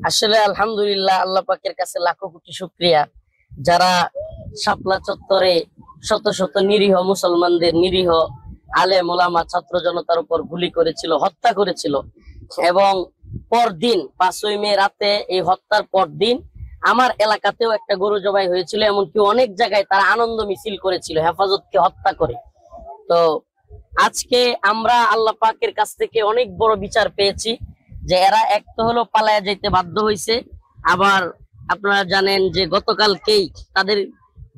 আসলে আলহামদুলিল্লাহ, আল্লাহ পাকের কাছে লাখো কোটি শুকরিয়া। যারা শাপলা চত্বরে শত শত নিরীহ মুসলমানদের, নিরীহ আলেম ওলামা ছাত্র জনতার উপর গুলি করেছিল, হত্যা করেছিল, এবং পরদিন 5ই মে রাতে এই হত্যার পরদিন আমার এলাকাতেও একটা গরু জবাই হয়েছিল। এমনকি অনেক জায়গায় তারা আনন্দ মিছিল করেছিল হেফাজতকে হত্যা করে। তো আজকে আমরা আল্লাহ পাকের কাছ থেকে অনেক বড় বিচার পেয়েছি যে এরা এক তো হলো পালায়া যেতে বাধ্য হয়েছে, আবার আপনারা জানেন যে গতকালকেই তাদের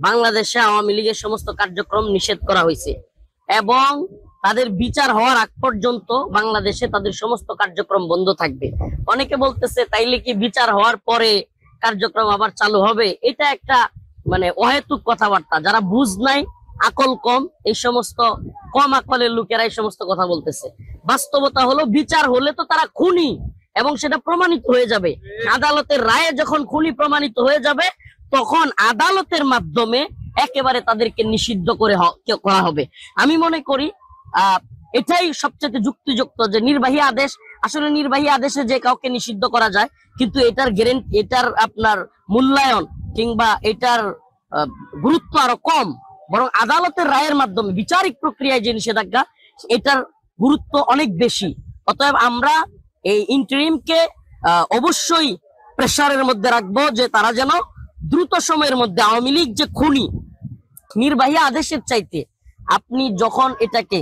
বাংলাদেশে আওয়ামী লীগের সমস্ত কার্যক্রম নিষেধ করা হয়েছে, এবং তাদের বিচার হওয়ার আগ পর্যন্ত বাংলাদেশে তাদের সমস্ত কার্যক্রম বন্ধ থাকবে। অনেকে বলতেছে তাইলে কি বিচার হওয়ার পরে কার্যক্রম আবার চালু হবে? এটা একটা অহেতুক কথাবার্তা। যারা বুঝ নাই, আকল কম, এই সমস্ত কম আকলের লোকেরা এই সমস্ত কথা বলতেছে। বাস্তবতা হলো বিচার হলে তো তারা খুনি, এবং সেটা প্রমাণিত হয়ে যাবে। আদালতের রায়ে যখন খুনি প্রমাণিত হয়ে যাবে, তখন আদালতের মাধ্যমে একেবারে তাদেরকে নিষিদ্ধ করা হবে। আমি মনে করি এটাই সবচেয়ে যুক্তিযুক্ত যে নির্বাহী আদেশ, আসলে নির্বাহী আদেশে যে কাউকে নিষিদ্ধ করা যায়, কিন্তু এটার গ্যারান্টি, এটার আপনার মূল্যায়ন কিংবা এটার গুরুত্ব আরো কম। বরং আদালতের রায়ের মাধ্যমে বিচারিক প্রক্রিয়ায় যে নিষেধাজ্ঞা, এটার গুরুত্ব অনেক বেশি। অতএব আমরা এই ইন্টারিমকে অবশ্যই প্রেসারের মধ্যে রাখবো যে তারা যেন দ্রুত সময়ের মধ্যে, আওয়ামী লীগ যে খুনি, নির্বাহী আদেশের চাইতে আপনি যখন এটাকে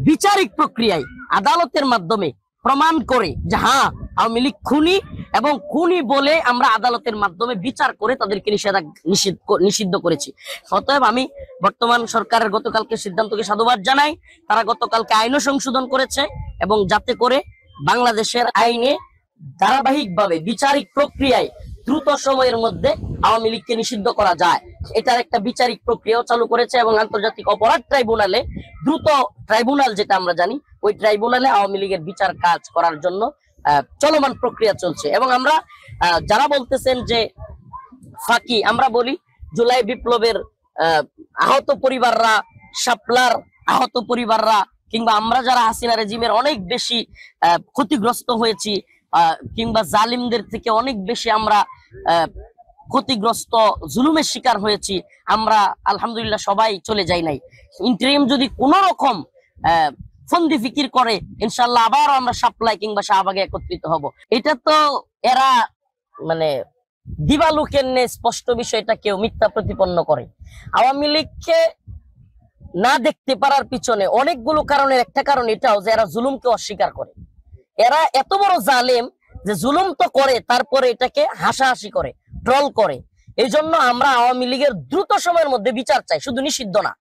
বিচারিক প্রক্রিয়ায় আদালতের মাধ্যমে প্রমাণ করে যে হ্যাঁ আওয়ামী লীগ খুনি, এবং খুনি বলে আমরা আদালতের মাধ্যমে বিচার করে তাদেরকে নিষিদ্ধ করেছি। অতএব আমি বর্তমান সরকারের গতকালকে সিদ্ধান্তকে সাধুবাদ জানাই। তারা গতকালকে আইনও সংশোধন করেছে, এবং যাতে করে বাংলাদেশের আইনে ধারাবাহিকভাবে বিচারিক প্রক্রিয়ায় দ্রুত সময়ের মধ্যে আওয়ামী লীগকে নিষিদ্ধ করা যায়, এটার একটা বিচারিক প্রক্রিয়াও চালু করেছে। এবং আন্তর্জাতিক অপরাধ ট্রাইব্যুনালে, দ্রুত ট্রাইব্যুনাল যেটা আমরা জানি, ওই ট্রাইব্যুনালে আওয়ামী লীগের বিচার কাজ করার জন্য চলমান প্রক্রিয়া চলছে। এবং আমরা যারা বলতেছেন যে ফাঁকি, আমরা বলি জুলাই বিপ্লবের আহত পরিবাররা, শাপলার আহত পরিবাররা, কিংবা আমরা যারা হাসিনা রেজিমের অনেক বেশি ক্ষতিগ্রস্ত হয়েছি, কিংবা জালিমদের থেকে অনেক বেশি আমরা ক্ষতিগ্রস্ত, জুলুমের শিকার হয়েছি, আমরা আলহামদুলিল্লাহ সবাই চলে যাই নাই। ইন্টারিম যদি কোন রকম ফন্দি ফিকির করে, ইনশাল্লাহ আবার আমরা সাপ্লাই কিংবা শাহবাগে একত্রিত হব। এটা তো এরা দিবালুকের নে স্পষ্ট বিষয়টা কেউ মিথ্যা প্রতিপন্ন করে। আওয়ামী লীগকে না দেখতে পারার পিছনে অনেকগুলো কারণের একটা কারণ এটাও যে এরা জুলুমকে অস্বীকার করে। এরা এত বড় জালেম যে জুলুম তো করে, তারপরে এটাকে হাসাহাসি করে, ট্রল করে। এই জন্য আমরা আওয়ামী লীগের দ্রুত সময়ের মধ্যে বিচার চাই, শুধু নিষিদ্ধ না।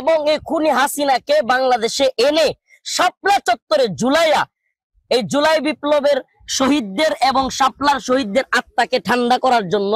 এবং এই খুনি হাসিনাকে বাংলাদেশে এনে শাপলা চত্বরে ঝুলাইয়া, এই জুলাই বিপ্লবের শহীদদের এবং শাপলার শহীদদের আত্মাকে ঠান্ডা করার জন্য